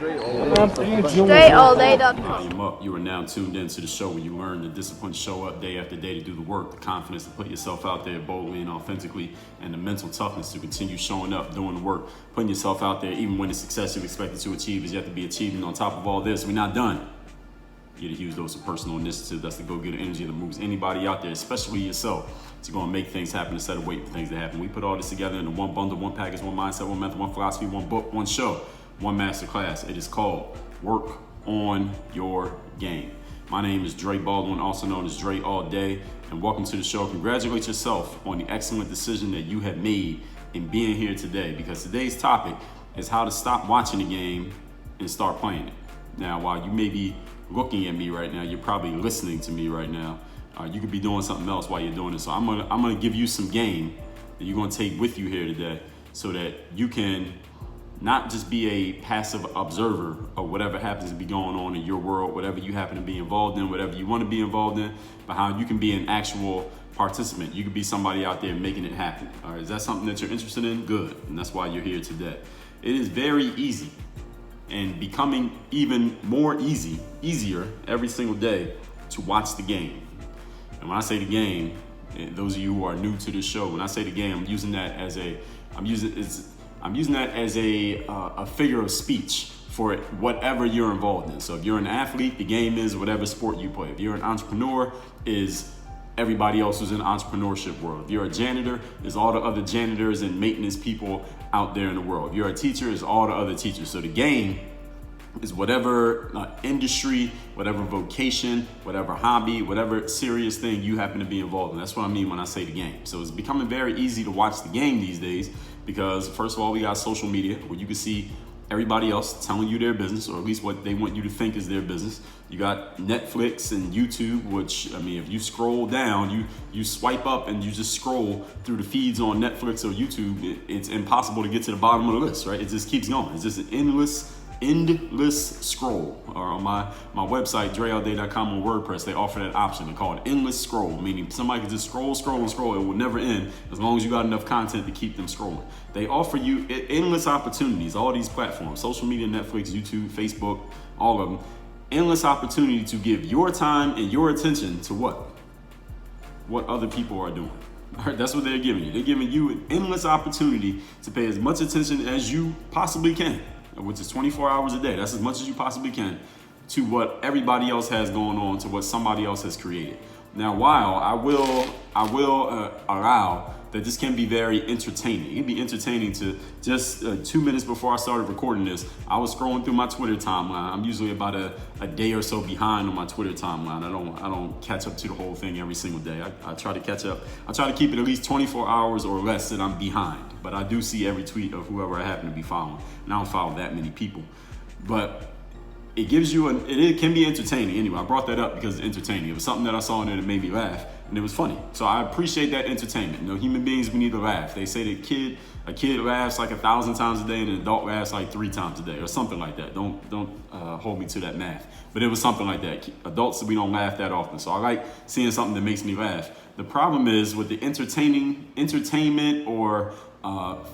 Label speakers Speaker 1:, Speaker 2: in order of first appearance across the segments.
Speaker 1: DreAllDay.com.
Speaker 2: You are now tuned into the show where you learn the discipline to show up day after day to do the work, the confidence to put yourself out there boldly and authentically, and the mental toughness to continue showing up, doing the work, putting yourself out there even when the success you expected to achieve is yet to be achieved. And on top of all this, we're not done. You get a huge dose of personal initiative. That's the go-getter energy that moves anybody out there, especially yourself, to go and make things happen instead of waiting for things to happen. We put all this together in one bundle, one package, one mindset, one method, one philosophy, one book, one show, one master class. It is called Work on Your Game. My name is Dre Baldwin, also known as Dre All Day, and welcome to the show. Congratulate yourself on the excellent decision that you have made in being here today, because today's topic is how to stop watching the game and start playing it. Now, while you may be looking at me right now, you're probably listening to me right now. You could be doing something else while you're doing it. So I'm gonna give you some game that you're gonna take with you here today, so that you can not just be a passive observer of whatever happens to be going on in your world, whatever you happen to be involved in, whatever you want to be involved in, but how you can be an actual participant. You could be somebody out there making it happen. All right, is that something that you're interested in? Good, and that's why you're here today. It is very easy and becoming even more easier every single day to watch the game. And when I say the game, and those of you who are new to this show, when I say the game, I'm using that as a figure of speech for whatever you're involved in. So if you're an athlete, the game is whatever sport you play. If you're an entrepreneur, is everybody else who's in the entrepreneurship world. If you're a janitor, is all the other janitors and maintenance people out there in the world. If you're a teacher, is all the other teachers. So the game is whatever industry, whatever vocation, whatever hobby, whatever serious thing you happen to be involved in. That's what I mean when I say the game. So it's becoming very easy to watch the game these days, because first of all, we got social media where you can see everybody else telling you their business, or at least what they want you to think is their business. You got Netflix and YouTube, which, I mean, if you scroll down, you swipe up and you just scroll through the feeds on Netflix or YouTube, it's impossible to get to the bottom of the list, right? It just keeps going. It's just an endless scroll. Or on my website, DreAllDay.com, on WordPress, they offer that option. They call it endless scroll, meaning somebody can just scroll. It will never end as long as you got enough content to keep them scrolling. They offer you endless opportunities, all these platforms, social media, Netflix, YouTube, Facebook, all of them, endless opportunity to give your time and your attention to what other people are doing. All right, that's what they're giving you. They're giving you an endless opportunity to pay as much attention as you possibly can, which is 24 hours a day. That's as much as you possibly can, to what everybody else has going on, to what somebody else has created. Now, while I will allow that this can be very entertaining. It can be entertaining to just 2 minutes before I started recording this, I was scrolling through my Twitter timeline. I'm usually about a day or so behind on my Twitter timeline. I don't catch up to the whole thing every single day. I try to catch up. I try to keep it at least 24 hours or less that I'm behind. But I do see every tweet of whoever I happen to be following. And I don't follow that many people. But it gives you it can be entertaining. Anyway, I brought that up because it's entertaining. It was something that I saw in there that made me laugh, and it was funny. So I appreciate that entertainment. You know, human beings, we need to laugh. They say that a kid laughs like 1,000 times a day, and an adult laughs like 3 times a day, or something like that. Don't hold me to that math, but it was something like that. Adults, we don't laugh that often. So I like seeing something that makes me laugh. The problem is with the entertainment or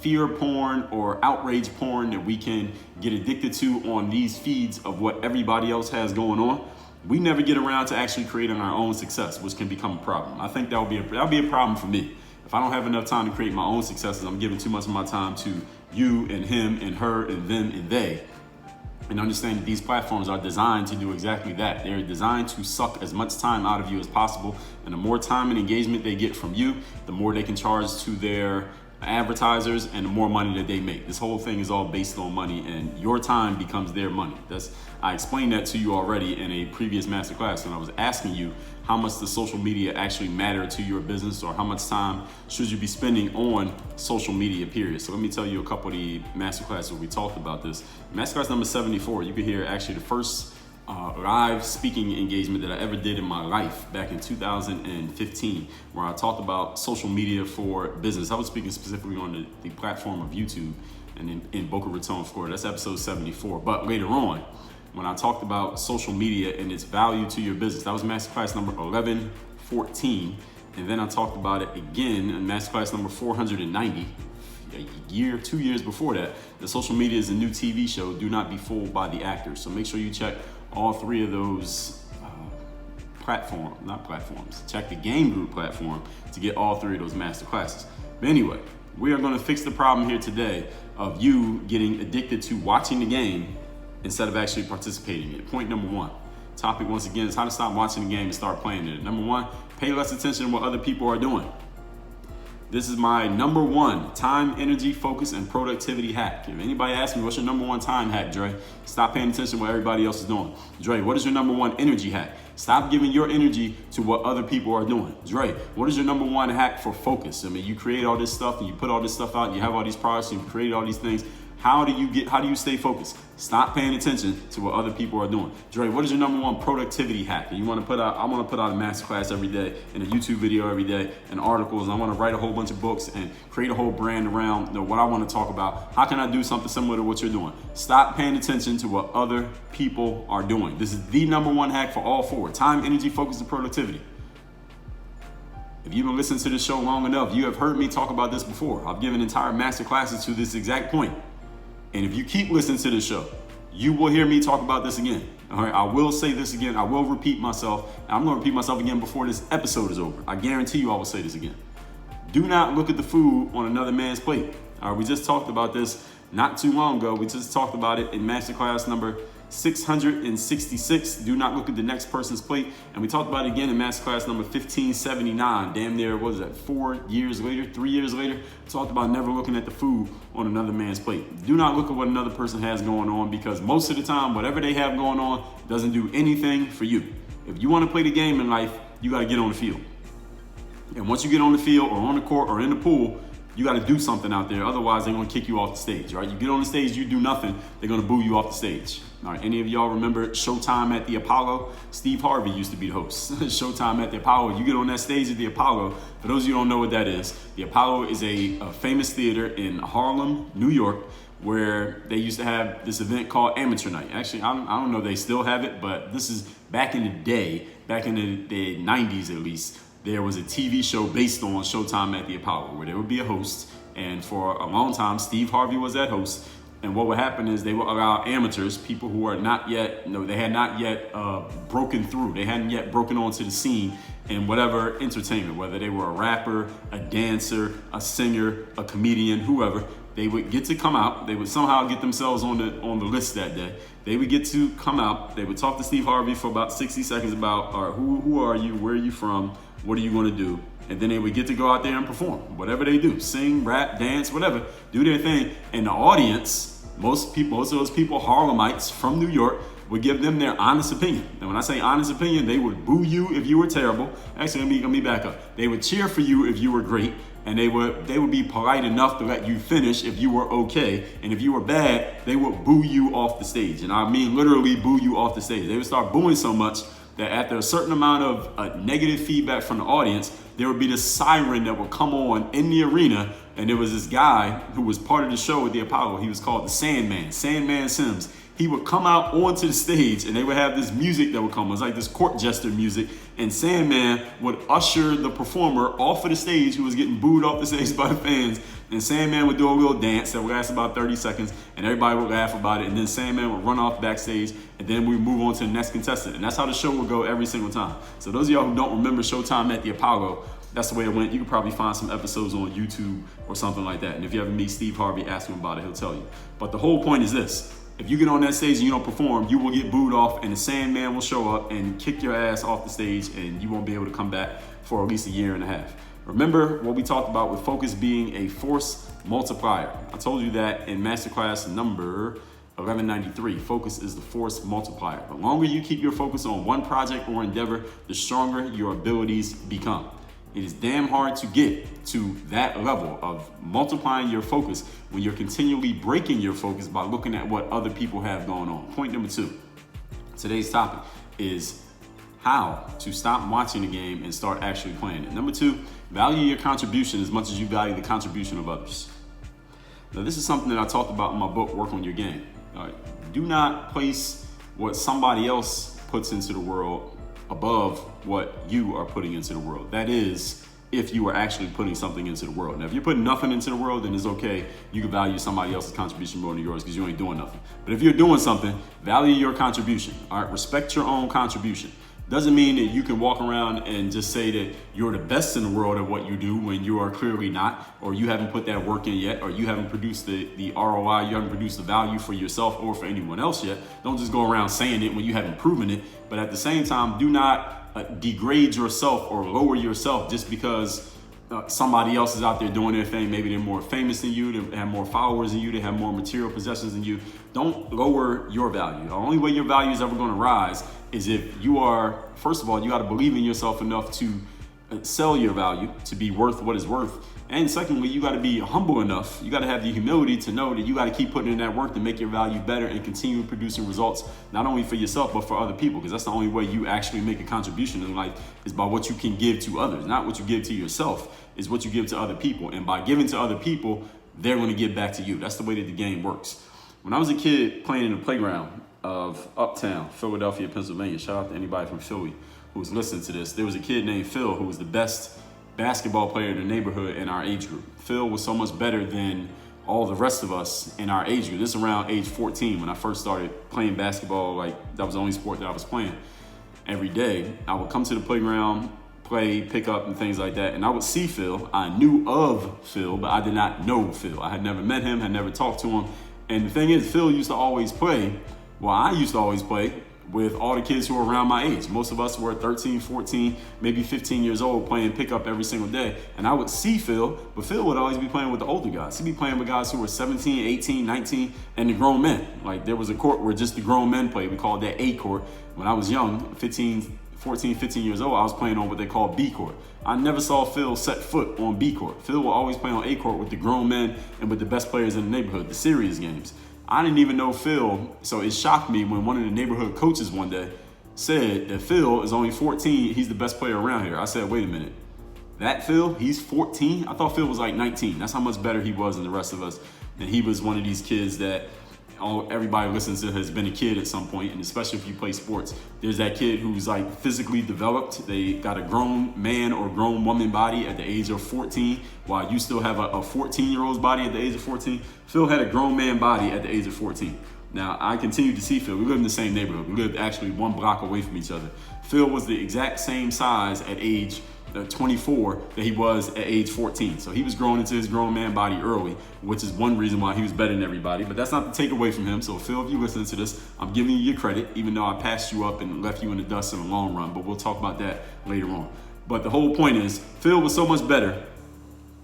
Speaker 2: fear porn or outrage porn that we can get addicted to on these feeds of what everybody else has going on, we never get around to actually creating our own success, which can become a problem. I think that'll be a problem for me. If I don't have enough time to create my own successes, I'm giving too much of my time to you and him and her and them and they. And understand that these platforms are designed to do exactly that. They're designed to suck as much time out of you as possible. And the more time and engagement they get from you, the more they can charge to their advertisers and the more money that they make. This whole thing is all based on money, and your time becomes their money. I explained that to you already in a previous masterclass, and I was asking you, how much does social media actually matter to your business, or how much time should you be spending on social media, period. So let me tell you a couple of the masterclasses where we talked about this. Masterclass number 74, you can hear actually the first live speaking engagement that I ever did in my life back in 2015, where I talked about social media for business. I was speaking specifically on the platform of YouTube and in Boca Raton, Florida. That's episode 74. But later on, when I talked about social media and its value to your business, that was masterclass number 1114. And then I talked about it again in masterclass number 490. a year, 2 years before that, that social media is a new TV show. Do not be fooled by the actors. So make sure you check all three of those check the Game Group platform to get all three of those master classes. But anyway, we are going to fix the problem here today of you getting addicted to watching the game instead of actually participating in it. Point number one. Topic once again is how to stop watching the game and start playing it. Number one, pay less attention to what other people are doing. This is my number one time, energy, focus, and productivity hack. If anybody asks me, what's your number one time hack, Dre? Stop paying attention to what everybody else is doing. Dre, what is your number one energy hack? Stop giving your energy to what other people are doing. Dre, what is your number one hack for focus? I mean, you create all this stuff and you put all this stuff out, you have all these products, you create all these things. How do you stay focused? Stop paying attention to what other people are doing. Dre, what is your number one productivity hack? And I want to put out a masterclass every day and a YouTube video every day and articles. And I want to write a whole bunch of books and create a whole brand around what I want to talk about. How can I do something similar to what you're doing? Stop paying attention to what other people are doing. This is the number one hack for all four: time, energy, focus, and productivity. If you've been listening to this show long enough, you have heard me talk about this before. I've given entire master classes to this exact point. And if you keep listening to this show, you will hear me talk about this again. All right, I will say this again. I will repeat myself. And I'm going to repeat myself again before this episode is over. I guarantee you I will say this again. Do not look at the food on another man's plate. All right, we just talked about this not too long ago. We just talked about it in masterclass number 666. Do not look at the next person's plate. And we talked about it again in masterclass number 1579. Damn near, what is that, 3 years later? We talked about never looking at the food on another man's plate. Do not look at what another person has going on, because most of the time, whatever they have going on doesn't do anything for you. If you want to play the game in life, you got to get on the field. And once you get on the field or on the court or in the pool, you got to do something out there. Otherwise, they're going to kick you off the stage, right? You get on the stage, you do nothing, they're going to boo you off the stage. All right, any of y'all remember Showtime at the Apollo? Steve Harvey used to be the host. Showtime at the Apollo. You get on that stage at the Apollo. For those of you who don't know what that is, the Apollo is a famous theater in Harlem, New York, where they used to have this event called Amateur Night. Actually, I don't know if they still have it, but this is back in the day, back in the 90s at least. There was a TV show based on Showtime at the Apollo where there would be a host. And for a long time, Steve Harvey was that host. And what would happen is they would allow amateurs, people who are not yet, they had not yet broken through. They hadn't yet broken onto the scene in whatever entertainment, whether they were a rapper, a dancer, a singer, a comedian, whoever. They would get to come out. They would somehow get themselves on the list that day. They would get to come out. They would talk to Steve Harvey for about 60 seconds about, all right, who are you? Where are you from? What are you going to do? And then they would get to go out there and perform, whatever they do, sing, rap, dance, whatever, do their thing. And the audience, most of those people, Harlemites from New York, would give them their honest opinion. And when I say honest opinion, they would boo you if you were terrible. Actually, let me back up. They would cheer for you if you were great. And they would be polite enough to let you finish if you were okay. And if you were bad, they would boo you off the stage. And I mean literally boo you off the stage. They would start booing so much that after a certain amount of negative feedback from the audience, there would be this siren that would come on in the arena. And there was this guy who was part of the show at the Apollo. He was called the Sandman Sims. He would come out onto the stage and they would have this music that would come. It was like this court jester music. And Sandman would usher the performer off of the stage who was getting booed off the stage by the fans. And Sandman would do a little dance that would last about 30 seconds. And everybody would laugh about it. And then Sandman would run off backstage. And then we move on to the next contestant. And that's how the show would go every single time. So those of y'all who don't remember Showtime at the Apollo, that's the way it went. You can probably find some episodes on YouTube or something like that. And if you ever meet Steve Harvey, ask him about it. He'll tell you. But the whole point is this. If you get on that stage and you don't perform, you will get booed off and the Sandman will show up and kick your ass off the stage and you won't be able to come back for at least a year and a half. Remember what we talked about with focus being a force multiplier. I told you that in masterclass number 1193. Focus is the force multiplier. The longer you keep your focus on one project or endeavor, the stronger your abilities become. It is damn hard to get to that level of multiplying your focus when you're continually breaking your focus by looking at what other people have going on. Point number 2. Today's topic is how to stop watching the game and start actually playing it. Number 2, value your contribution as much as you value the contribution of others. Now, this is something that I talked about in my book, Work on Your Game. All right. Do not place what somebody else puts into the world above what you are putting into the world. That is if you are actually putting something into the world. Now, if you're putting nothing into the world, then it's okay. You can value somebody else's contribution more than yours because you ain't doing nothing. But if you're doing something, value your contribution. All right, respect your own contribution. Doesn't mean that you can walk around and just say that you're the best in the world at what you do when you are clearly not, or you haven't put that work in yet, or you haven't produced the ROI, you haven't produced the value for yourself or for anyone else yet. Don't just go around saying it when you haven't proven it. But at the same time, do not degrade yourself or lower yourself just because somebody else is out there doing their thing. Maybe they're more famous than you, they have more followers than you, they have more material possessions than you. Don't lower your value. The only way your value is ever going to rise is if you are, first of all, you got to believe in yourself enough to sell your value, to be worth what is worth. And secondly, you got to be humble enough. You got to have the humility to know that you got to keep putting in that work to make your value better and continue producing results, not only for yourself, but for other people. Because that's the only way you actually make a contribution in life is by what you can give to others, not what you give to yourself, is what you give to other people. And by giving to other people, they're going to give back to you. That's the way that the game works. When I was a kid playing in the playground of Uptown, Philadelphia, Pennsylvania, shout out to anybody from Philly who's listening to this, there was a kid named Phil who was the best basketball player in the neighborhood in our age group. Phil was so much better than all the rest of us in our age group. This is around age 14 when I first started playing basketball. Like, that was the only sport that I was playing every day. I would come to the playground, play, pick up, and things like that. And I would see Phil. I knew of Phil, but I did not know Phil. I had never met him, had never talked to him. And the thing is, Phil used to always play. Well, I used to always play with all the kids who were around my age. Most of us were 13, 14, maybe 15 years old playing pickup every single day. And I would see Phil, but Phil would always be playing with the older guys. He'd be playing with guys who were 17, 18, 19, and the grown men. Like, there was a court where just the grown men played. We called that A court. When I was young, 14, 15 years old, I was playing on what they call B court. I never saw Phil set foot on B court. Phil will always play on A court with the grown men and with the best players in the neighborhood, the serious games. I didn't even know Phil, so it shocked me when one of the neighborhood coaches one day said that Phil is only 14, he's the best player around here. I said, wait a minute, that Phil, he's 14? I thought Phil was like 19. That's how much better he was than the rest of us. And he was one of these kids that everybody listens to has been a kid at some point, and especially if you play sports. There's that kid who's like physically developed. They got a grown man or grown woman body at the age of 14, while you still have a 14-year-old's body at the age of 14. Phil had a grown man body at the age of 14. Now, I continue to see Phil. We live in the same neighborhood. We lived actually one block away from each other. Phil was the exact same size at age 24 that he was at age 14. So he was growing into his grown man body early, which is one reason why he was better than everybody. But that's not to take away from him. So Phil, if you listen to this, I'm giving you your credit, even though I passed you up and left you in the dust in the long run. But we'll talk about that later on. But the whole point is, Phil was so much better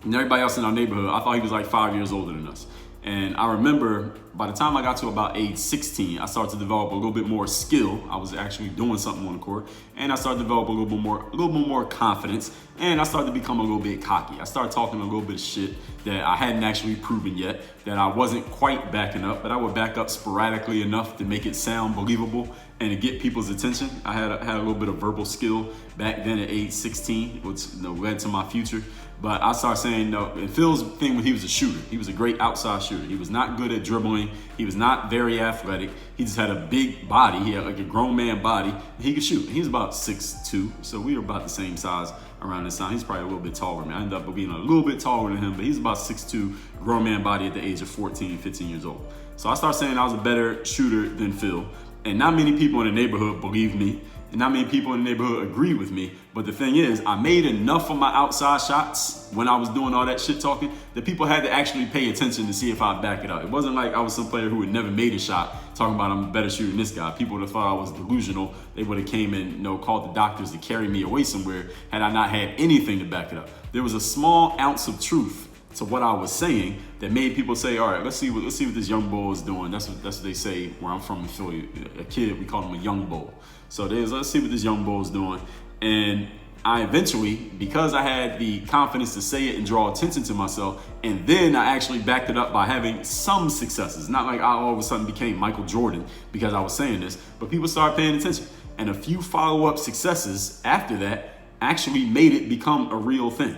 Speaker 2: than everybody else in our neighborhood. I thought he was like 5 years older than us. And I remember by the time I got to about age 16, I started to develop a little bit more skill. I was actually doing something on the court, and I started to develop a little bit more confidence, and I started to become a little bit cocky. I started talking a little bit of shit that I hadn't actually proven yet, that I wasn't quite backing up, but I would back up sporadically enough to make it sound believable and to get people's attention. I had a little bit of verbal skill back then at age 16, which led to my future. But I started saying, no, and Phil's thing when he was a shooter, he was a great outside shooter. He was not good at dribbling. He was not very athletic. He just had a big body. He had like a grown man body. He could shoot. He was about 6'2", so we were about the same size around this time. He's probably a little bit taller than me. I ended up being a little bit taller than him, but he's about 6'2", grown man body at the age of 14, 15 years old. So I started saying I was a better shooter than Phil. And not many people in the neighborhood believed me. And not many people in the neighborhood agree with me. But the thing is, I made enough of my outside shots when I was doing all that shit talking that people had to actually pay attention to see if I'd back it up. It wasn't like I was some player who had never made a shot talking about I'm a better shooter than this guy. People would have thought I was delusional. They would have came and called the doctors to carry me away somewhere had I not had anything to back it up. There was a small ounce of truth to what I was saying that made people say, all right, let's see what this young bull is doing. That's what they say where I'm from in Philly. A kid, we call him a young bull. So let's see what this young bull is doing. And I eventually, because I had the confidence to say it and draw attention to myself, and then I actually backed it up by having some successes. Not like I all of a sudden became Michael Jordan because I was saying this, but people started paying attention. And a few follow-up successes after that actually made it become a real thing.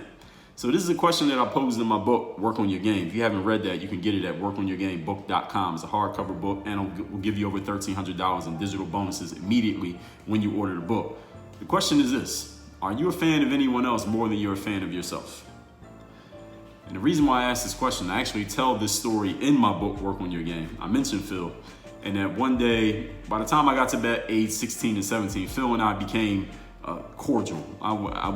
Speaker 2: So this is a question that I posed in my book, Work on Your Game. If you haven't read that, you can get it at workonyourgamebook.com. It's a hardcover book, and we'll give you over $1,300 in digital bonuses immediately when you order the book. The question is this: Are you a fan of anyone else more than you're a fan of yourself? And the reason why I asked this question, I actually tell this story in my book, Work on Your Game. I mentioned Phil, and that one day, by the time I got to that age 16 and 17, Phil and I became cordial.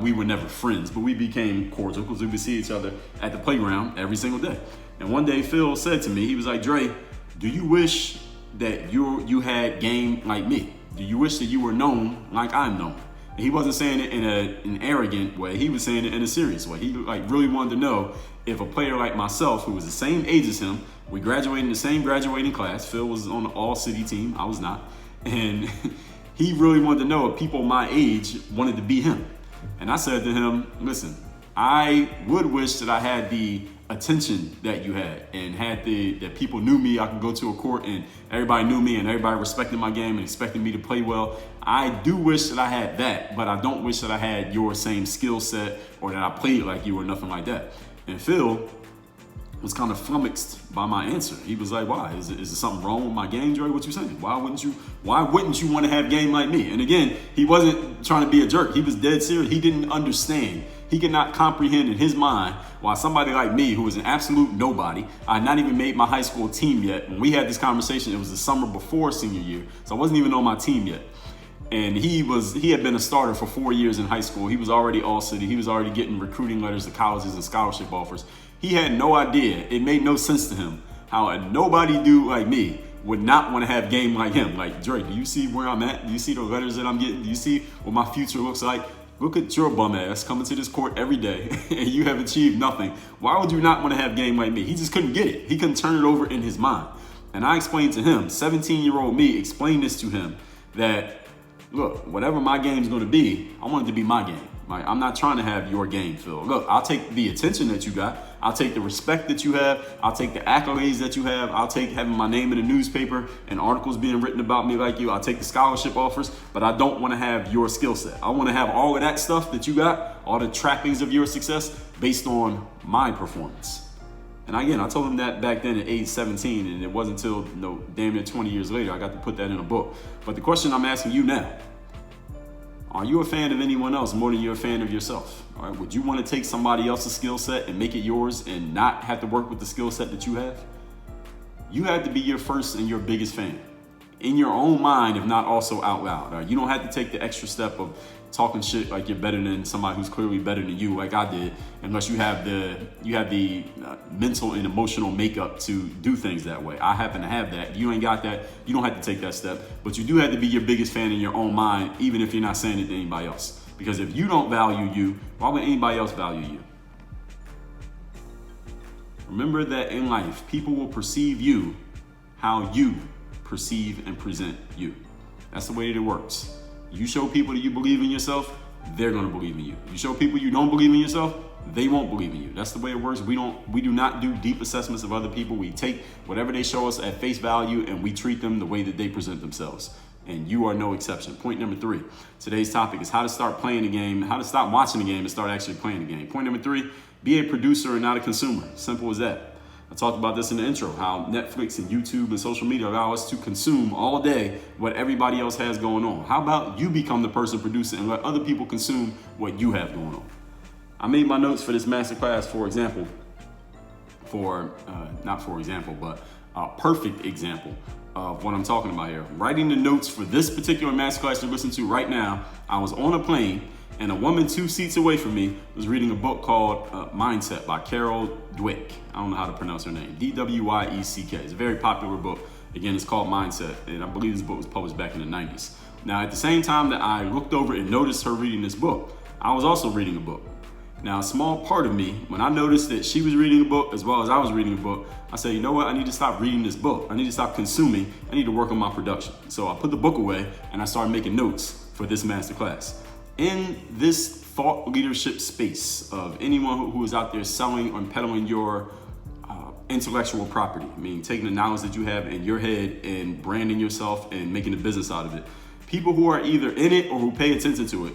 Speaker 2: We were never friends, but we became cordial because we would see each other at the playground every single day. And one day Phil said to me, he was like, Dre, do you wish that you had game like me? Do you wish that you were known like I'm known? And he wasn't saying it in an arrogant way. He was saying it in a serious way. He really wanted to know if a player like myself, who was the same age as him, we graduated in the same graduating class. Phil was on the all-city team. I was not. And he really wanted to know if people my age wanted to be him. And I said to him, listen, I would wish that I had the attention that you had and that people knew me. I could go to a court and everybody knew me and everybody respected my game and expected me to play well. I do wish that I had that, but I don't wish that I had your same skill set or that I played like you or nothing like that. And Phil was kind of flummoxed by my answer. He was like, why? Is there something wrong with my game, Dre? What you saying? Why wouldn't you want to have game like me? And again, he wasn't trying to be a jerk. He was dead serious. He didn't understand. He could not comprehend in his mind why somebody like me, who was an absolute nobody, I had not even made my high school team yet. When we had this conversation, it was the summer before senior year, so I wasn't even on my team yet. And he had been a starter for 4 years in high school. He was already all-city. He was already getting recruiting letters to colleges and scholarship offers. He had no idea. It made no sense to him how a nobody dude like me would not want to have game like him. Like, Dre, do you see where I'm at? Do you see the letters that I'm getting? Do you see what my future looks like? Look at your bum ass coming to this court every day and you have achieved nothing. Why would you not want to have game like me? He just couldn't get it. He couldn't turn it over in his mind. And I explained to him, 17-year-old me explained this to him, that look, whatever my game's going to be, I want it to be my game. Like, I'm not trying to have your game, Phil. Look, I'll take the attention that you got. I'll take the respect that you have. I'll take the accolades that you have. I'll take having my name in the newspaper and articles being written about me like you. I'll take the scholarship offers, but I don't want to have your skill set. I want to have all of that stuff that you got, all the trappings of your success based on my performance. And again, I told him that back then at age 17, and it wasn't until damn near 20 years later I got to put that in a book. But the question I'm asking you now, are you a fan of anyone else more than you're a fan of yourself? All right, would you want to take somebody else's skill set and make it yours and not have to work with the skill set that you have? You have to be your first and your biggest fan. In your own mind, if not also out loud. All right? You don't have to take the extra step of talking shit like you're better than somebody who's clearly better than you, like I did, unless you have the mental and emotional makeup to do things that way. I happen to have that. If you ain't got that, you don't have to take that step, but you do have to be your biggest fan in your own mind, even if you're not saying it to anybody else. Because if you don't value you, why would anybody else value you? Remember that in life, people will perceive you how you perceive and present you. That's the way that it works. You show people that you believe in yourself, they're gonna believe in you. You show people you don't believe in yourself, they won't believe in you. That's the way it works. We do not do deep assessments of other people. We take whatever they show us at face value and we treat them the way that they present themselves. And you are no exception. Point number 3. Today's topic is how to start playing the game, how to stop watching the game and start actually playing the game. Point number 3, be a producer and not a consumer. Simple as that. I talked about this in the intro, how Netflix and YouTube and social media allow us to consume all day what everybody else has going on. How about you become the person producing and let other people consume what you have going on? I made my notes for this masterclass, but a perfect example of what I'm talking about here. Writing the notes for this particular masterclass you're listening to right now, I was on a plane and a woman 2 seats away from me was reading a book called Mindset by Carol Dweck. I don't know how to pronounce her name. D-W-Y-E-C-K. It's a very popular book. Again, it's called Mindset, and I believe this book was published back in the 90s. Now, at the same time that I looked over and noticed her reading this book, I was also reading a book. Now, a small part of me, when I noticed that she was reading a book as well as I was reading a book, I said, you know what? I need to stop reading this book. I need to stop consuming. I need to work on my production. So I put the book away and I started making notes for this masterclass. In this thought leadership space of anyone who is out there selling or peddling your intellectual property, meaning taking the knowledge that you have in your head and branding yourself and making a business out of it. People who are either in it or who pay attention to it.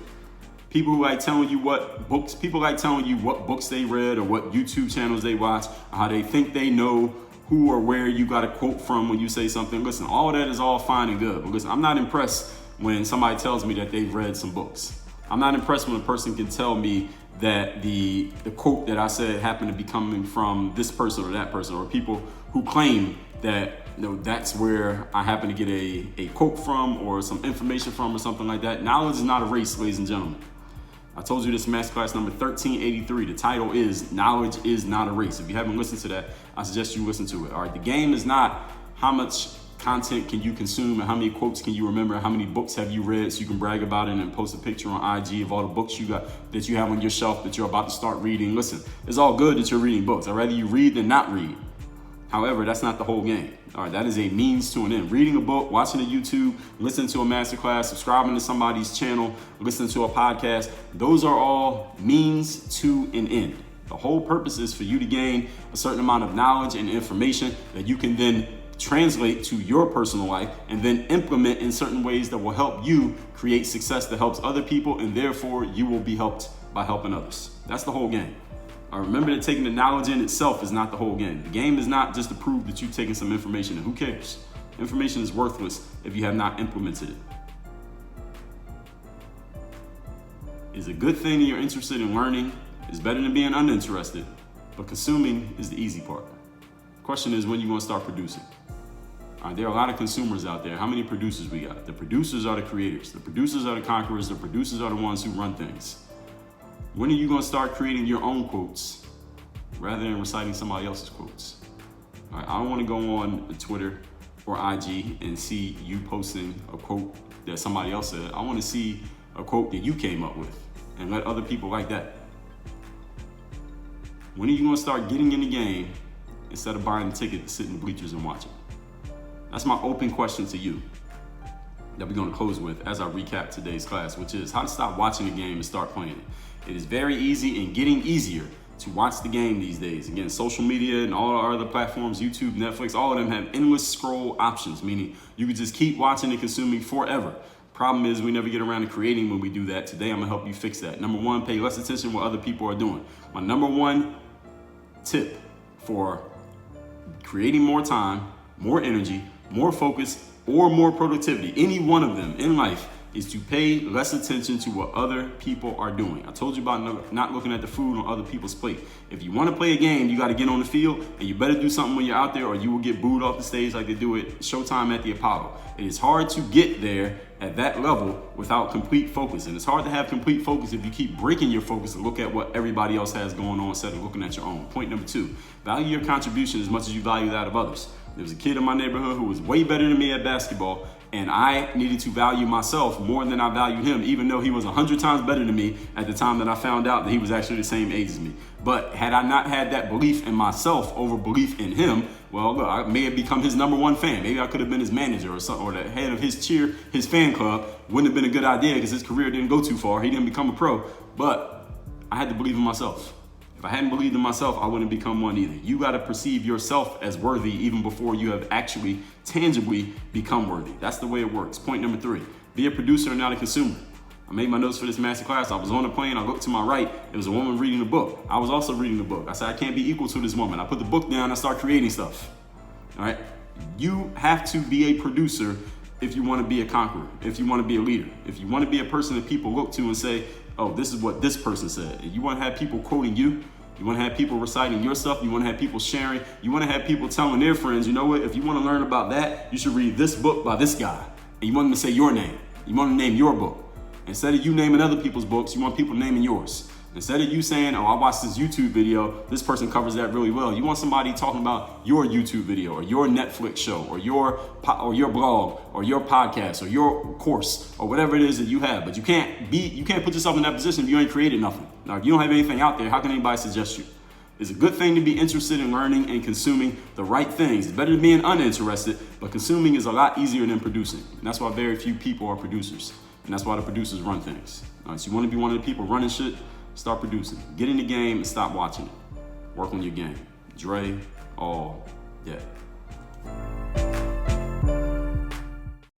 Speaker 2: People who like telling you what books they read or what YouTube channels they watch, or how they think they know who or where you got a quote from when you say something. Listen, all of that is all fine and good. But listen, I'm not impressed when somebody tells me that they've read some books. I'm not impressed when a person can tell me that the quote that I said happened to be coming from this person or that person, or people who claim that that's where I happen to get a quote from or some information from or something like that. Knowledge is not a race, ladies and gentlemen. I told you this masterclass number 1383. The title is Knowledge is Not a Race. If you haven't listened to that, I suggest you listen to it. All right, the game is not how much content can you consume and how many quotes can you remember, how many books have you read so you can brag about it and post a picture on IG of all the books you got that you have on your shelf that you're about to start reading. Listen, it's all good that you're reading books. I'd rather you read than not read. However, that's not the whole game. All right, that is a means to an end. Reading a book, watching a YouTube, listening to a masterclass, subscribing to somebody's channel, listening to a podcast, those are all means to an end. The whole purpose is for you to gain a certain amount of knowledge and information that you can then translate to your personal life and then implement in certain ways that will help you create success that helps other people, and therefore you will be helped by helping others. That's the whole game. Remember that taking the knowledge in itself is not the whole game. The game is not just to prove that you've taken some information, and who cares? Information is worthless if you have not implemented it. It's a good thing that you're interested in learning. It's better than being uninterested, but consuming is the easy part. The question is when you're going to start producing. All right, there are a lot of consumers out there. How many producers we got? The producers are the creators. The producers are the conquerors. The producers are the ones who run things. When are you going to start creating your own quotes rather than reciting somebody else's quotes? All right, I don't want to go on Twitter or IG and see you posting a quote that somebody else said. I want to see a quote that you came up with and let other people like that. When are you going to start getting in the game instead of buying a ticket to sit in the bleachers and watch it? That's my open question to you that we're going to close with as I recap today's class, which is how to stop watching the game and start playing it. It is very easy and getting easier to watch the game these days. Again, social media and all our other platforms, YouTube, Netflix, all of them have endless scroll options, meaning you can just keep watching and consuming forever. Problem is we never get around to creating when we do that. Today, I'm gonna help you fix that. Number one, pay less attention to what other people are doing. My number one tip for creating more time, more energy, more focus, or more productivity, any one of them in life, is to pay less attention to what other people are doing. I told you about not looking at the food on other people's plate. If you want to play a game, you got to get on the field, and you better do something when you're out there or you will get booed off the stage like they do at Showtime at the Apollo. It is hard to get there at that level without complete focus. And it's hard to have complete focus if you keep breaking your focus and look at what everybody else has going on instead of looking at your own. Point number two, value your contribution as much as you value that of others. There was a kid in my neighborhood who was way better than me at basketball, and I needed to value myself more than I valued him, even though he was 100 times better than me at the time that I found out that he was actually the same age as me. But had I not had that belief in myself over belief in him, well, look, I may have become his number one fan. Maybe I could have been his manager or something, or the head of his fan club. Wouldn't have been a good idea because his career didn't go too far. He didn't become a pro, but I had to believe in myself. If I hadn't believed in myself, I wouldn't become one either. You got to perceive yourself as worthy even before you have actually tangibly become worthy. That's the way it works. Point number three, be a producer and not a consumer. I made my notes for this masterclass. I was on a plane. I looked to my right. There was a woman reading a book. I was also reading the book. I said, I can't be equal to this woman. I put the book down and I start creating stuff. All right. You have to be a producer if you want to be a conqueror, if you want to be a leader, if you want to be a person that people look to and say, oh, this is what this person said. And you want to have people quoting you. You want to have people reciting your stuff. You want to have people sharing. You want to have people telling their friends, you know what, if you want to learn about that, you should read this book by this guy. And you want them to say your name. You want to name your book. Instead of you naming other people's books, you want people naming yours. Instead of you saying, oh, I watched this YouTube video, this person covers that really well. You want somebody talking about your YouTube video or your Netflix show or your blog or your podcast or your course or whatever it is that you have. But you can't put yourself in that position if you ain't created nothing. Now, if you don't have anything out there, how can anybody suggest you? It's a good thing to be interested in learning and consuming the right things. It's better than being uninterested, but consuming is a lot easier than producing. And that's why very few people are producers. And that's why the producers run things. All right, so you want to be one of the people running shit? Start producing. Get in the game and stop watching it. Work on your game. Dre, all day.